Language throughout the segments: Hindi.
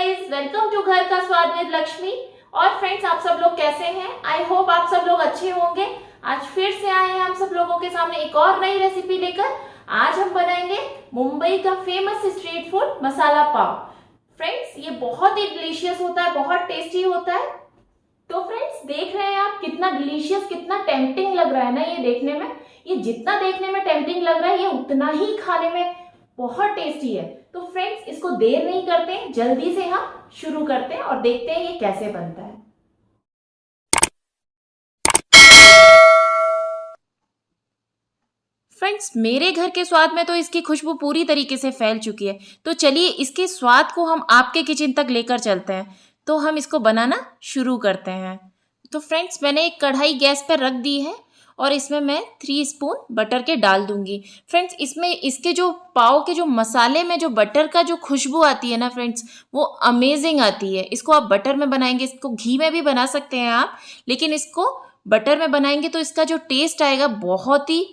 गाइस, वेलकम टू घर का स्वाद विद लक्ष्मी। और फ्रेंड्स, आप सब लोग कैसे हैं? आई होप आप सब लोग अच्छे होंगे। आज फिर से आए हैं हम सब लोगों के सामने एक और नई रेसिपी लेकर। आज हम बनाएंगे मुंबई का फेमस स्ट्रीट फूड मसाला पाव। फ्रेंड्स, ये बहुत ही डिलीशियस होता है, बहुत टेस्टी होता है। तो फ्रेंड्स, देख रहे हैं आप कितना डिलीशियस, कितना टेम्पटिंग लग रहा है ना ये देखने में। ये जितना देखने में टेम्पटिंग लग रहा है, ये उतना ही खाने में बहुत टेस्टी है। तो फ्रेंड्स, इसको देर नहीं करते, जल्दी से हम शुरू करते हैं और देखते हैं ये कैसे बनता है। फ्रेंड्स, मेरे घर के स्वाद में तो इसकी खुशबू पूरी तरीके से फैल चुकी है। तो चलिए इसके स्वाद को हम आपके किचन तक लेकर चलते हैं। तो हम इसको बनाना शुरू करते हैं। तो फ्रेंड्स, मैंने एक कढ़ाई गैस पर रख दी है और इसमें मैं 3 स्पून बटर के डाल दूंगी। फ्रेंड्स, इसमें इसके जो पाव के जो मसाले में जो बटर का जो खुशबू आती है ना फ्रेंड्स, वो अमेजिंग आती है। इसको आप बटर में बनाएंगे, इसको घी में भी बना सकते हैं आप, लेकिन इसको बटर में बनाएंगे तो इसका जो टेस्ट आएगा बहुत ही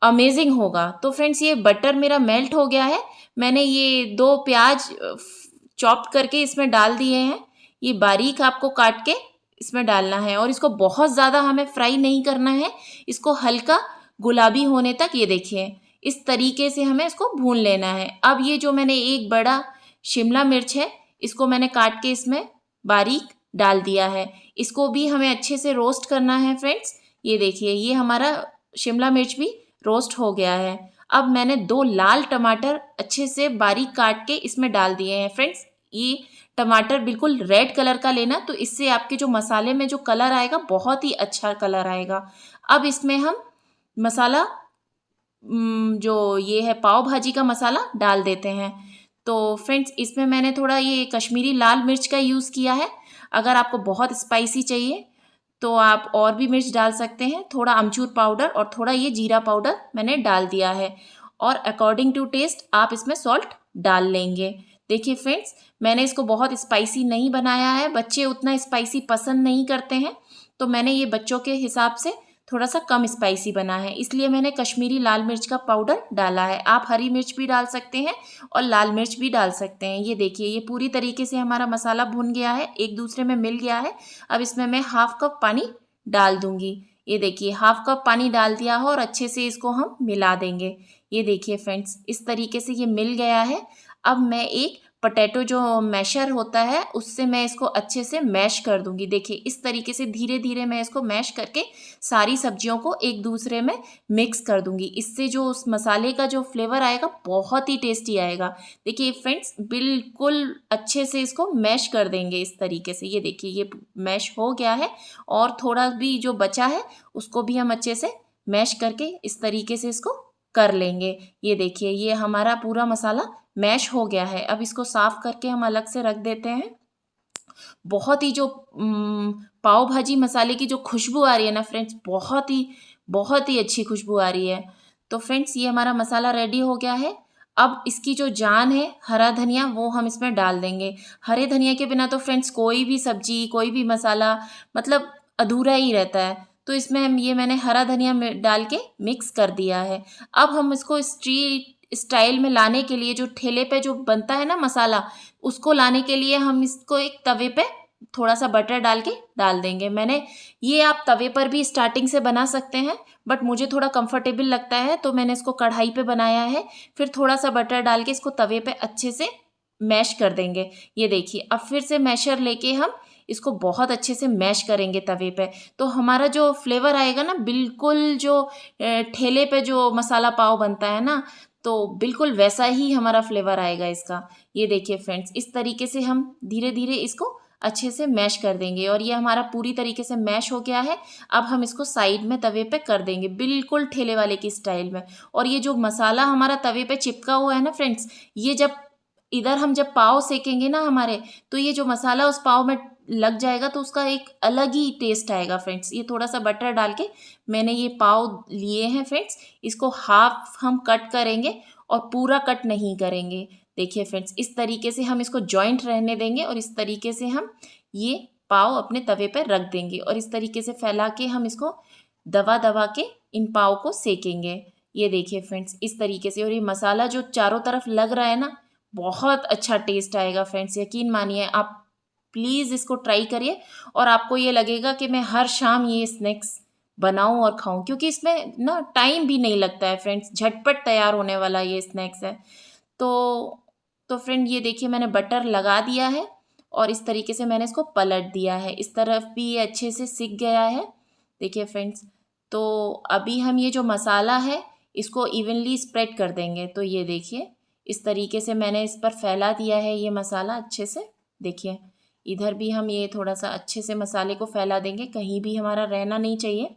अमेजिंग होगा। तो फ्रेंड्स, ये बटर मेरा मेल्ट हो गया है। मैंने ये 2 प्याज चॉप करके इसमें डाल दिए हैं। ये बारीक आपको काट के इसमें डालना है और इसको बहुत ज़्यादा हमें फ्राई नहीं करना है। इसको हल्का गुलाबी होने तक, ये देखिए, इस तरीके से हमें इसको भून लेना है। अब ये जो मैंने एक बड़ा शिमला मिर्च है, इसको मैंने काट के इसमें बारीक डाल दिया है। इसको भी हमें अच्छे से रोस्ट करना है फ्रेंड्स। ये देखिए, ये हमारा शिमला मिर्च भी रोस्ट हो गया है। अब मैंने 2 लाल टमाटर अच्छे से बारीक काट के इसमें डाल दिए हैं। फ्रेंड्स, ये टमाटर बिल्कुल रेड कलर का लेना, तो इससे आपके जो मसाले में जो कलर आएगा बहुत ही अच्छा कलर आएगा। अब इसमें हम मसाला, जो ये है पाव भाजी का मसाला, डाल देते हैं। तो फ्रेंड्स, इसमें मैंने थोड़ा ये कश्मीरी लाल मिर्च का यूज़ किया है। अगर आपको बहुत स्पाइसी चाहिए तो आप और भी मिर्च डाल सकते हैं। थोड़ा अमचूर पाउडर और थोड़ा ये जीरा पाउडर मैंने डाल दिया है और अकॉर्डिंग टू टेस्ट आप इसमें सॉल्ट डाल लेंगे। देखिए फ्रेंड्स, मैंने इसको बहुत स्पाइसी नहीं बनाया है। बच्चे उतना स्पाइसी पसंद नहीं करते हैं, तो मैंने ये बच्चों के हिसाब से थोड़ा सा कम स्पाइसी बना है, इसलिए मैंने कश्मीरी लाल मिर्च का पाउडर डाला है। आप हरी मिर्च भी डाल सकते हैं और लाल मिर्च भी डाल सकते हैं। ये देखिए, ये पूरी तरीके से हमारा मसाला भुन गया है, एक दूसरे में मिल गया है। अब इसमें मैं 1/2 कप पानी डाल दूंगी। ये देखिए, 1/2 कप पानी डाल दिया हो और अच्छे से इसको हम मिला देंगे। ये देखिए फ्रेंड्स, इस तरीके से ये मिल गया है। अब मैं एक पोटैटो जो मैशर होता है, उससे मैं इसको अच्छे से मैश कर दूंगी। देखिए, इस तरीके से धीरे धीरे मैं इसको मैश करके सारी सब्जियों को एक दूसरे में मिक्स कर दूंगी। इससे जो उस मसाले का जो फ्लेवर आएगा बहुत ही टेस्टी आएगा। देखिए फ्रेंड्स, बिल्कुल अच्छे से इसको मैश कर देंगे इस तरीके से। ये देखिए, ये मैश हो गया है और थोड़ा भी जो बचा है उसको भी हम अच्छे से मैश करके इस तरीके से इसको कर लेंगे। ये देखिए, ये हमारा पूरा मसाला मैश हो गया है। अब इसको साफ करके हम अलग से रख देते हैं। बहुत ही जो पाव भाजी मसाले की जो खुशबू आ रही है ना फ्रेंड्स, बहुत ही अच्छी खुशबू आ रही है। तो फ्रेंड्स, ये हमारा मसाला रेडी हो गया है। अब इसकी जो जान है, हरा धनिया, वो हम इसमें डाल देंगे। हरे धनिया के बिना तो फ्रेंड्स कोई भी सब्जी, कोई भी मसाला मतलब अधूरा ही रहता है। तो इसमें ये मैंने हरा धनिया डाल के मिक्स कर दिया है। अब हम इसको स्ट्रीट स्टाइल में लाने के लिए, जो ठेले पे जो बनता है ना मसाला, उसको लाने के लिए हम इसको एक तवे पे थोड़ा सा बटर डाल के डाल देंगे। मैंने ये, आप तवे पर भी स्टार्टिंग से बना सकते हैं, बट मुझे थोड़ा कंफर्टेबल लगता है तो मैंने इसको कढ़ाई पे बनाया है। फिर थोड़ा सा बटर डाल के इसको तवे पे अच्छे से मैश कर देंगे। ये देखिए, अब फिर से मैशर लेके हम इसको बहुत अच्छे से मैश करेंगे तवे पे। तो हमारा जो फ्लेवर आएगा ना, बिल्कुल जो ठेले पे जो मसाला पाव बनता है ना, तो बिल्कुल वैसा ही हमारा फ्लेवर आएगा इसका। ये देखिए फ्रेंड्स, इस तरीके से हम धीरे धीरे इसको अच्छे से मैश कर देंगे और ये हमारा पूरी तरीके से मैश हो गया है। अब हम इसको साइड में तवे पे कर देंगे, बिल्कुल ठेले वाले की स्टाइल में। और ये जो मसाला हमारा तवे पे चिपका हुआ है ना फ्रेंड्स, ये जब इधर हम जब पाव सेकेंगे ना हमारे, तो ये जो मसाला उस पाव में लग जाएगा तो उसका एक अलग ही टेस्ट आएगा फ्रेंड्स। ये थोड़ा सा बटर डाल के मैंने ये पाव लिए हैं फ्रेंड्स, इसको हाफ हम कट करेंगे और पूरा कट नहीं करेंगे। देखिए फ्रेंड्स, इस तरीके से हम इसको जॉइंट रहने देंगे और इस तरीके से हम ये पाव अपने तवे पर रख देंगे और इस तरीके से फैला के हम इसको दबा दबा के इन पाव को सेकेंगे। ये देखिए फ्रेंड्स, इस तरीके से। और ये मसाला जो चारों तरफ लग रहा है ना, बहुत अच्छा टेस्ट आएगा फ्रेंड्स, यकीन मानिए आप प्लीज़ इसको ट्राई करिए और आपको ये लगेगा कि मैं हर शाम ये स्नैक्स बनाऊं और खाऊं, क्योंकि इसमें ना टाइम भी नहीं लगता है फ्रेंड्स, झटपट तैयार होने वाला ये स्नैक्स है। तो तो फ्रेंड ये देखिए मैंने बटर लगा दिया है और इस तरीके से मैंने इसको पलट दिया है, इस तरफ भी ये अच्छे से सिक गया है। देखिए फ्रेंड्स, तो अभी हम ये जो मसाला है इसको इवनली स्प्रेड कर देंगे। तो ये देखिए इस तरीके से मैंने इस पर फैला दिया है ये मसाला अच्छे से। देखिए इधर भी हम ये थोड़ा सा अच्छे से मसाले को फैला देंगे, कहीं भी हमारा रहना नहीं चाहिए।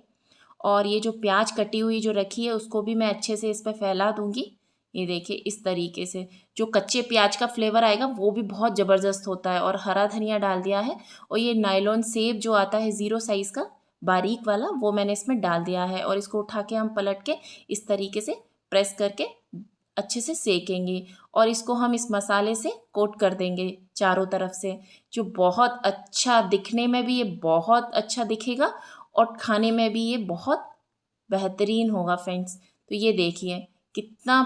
और ये जो प्याज कटी हुई जो रखी है उसको भी मैं अच्छे से इस पर फैला दूंगी। ये देखिए इस तरीके से जो कच्चे प्याज का फ्लेवर आएगा वो भी बहुत ज़बरदस्त होता है। और हरा धनिया डाल दिया है और ये नायलॉन सेब जो आता है 0 साइज़ का बारीक वाला वो मैंने इसमें डाल दिया है। और इसको उठा के हम पलट के इस तरीके से प्रेस करके अच्छे से सेकेंगे और इसको हम इस मसाले से कोट कर देंगे चारों तरफ से, जो बहुत अच्छा दिखने में भी ये बहुत अच्छा दिखेगा और खाने में भी ये बहुत बेहतरीन होगा फ्रेंड्स। तो ये देखिए कितना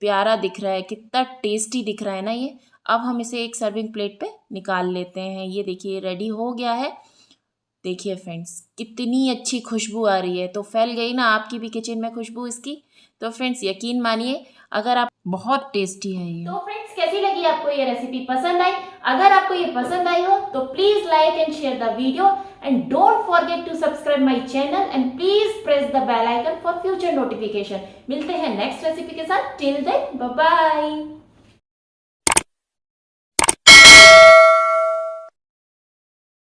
प्यारा दिख रहा है, कितना टेस्टी दिख रहा है ना ये। अब हम इसे एक सर्विंग प्लेट पे निकाल लेते हैं। ये देखिए रेडी हो गया है। देखिए फ्रेंड्स कितनी अच्छी खुशबू आ रही है, तो फैल गई ना आपकी भी किचन में खुशबू इसकी। तो फ्रेंड्स यकीन मानिए अगर आप, बहुत टेस्टी है ये। तो फ्रेंड्स कैसी लगी आपको ये रेसिपी, पसंद आई? अगर आपको ये पसंद आई हो तो please like and share the video and don't forget to subscribe my channel and please press the bell icon for future notification. मिलते हैं नेक्स्ट रेसिपी के साथ, टिल देन बाय बाय।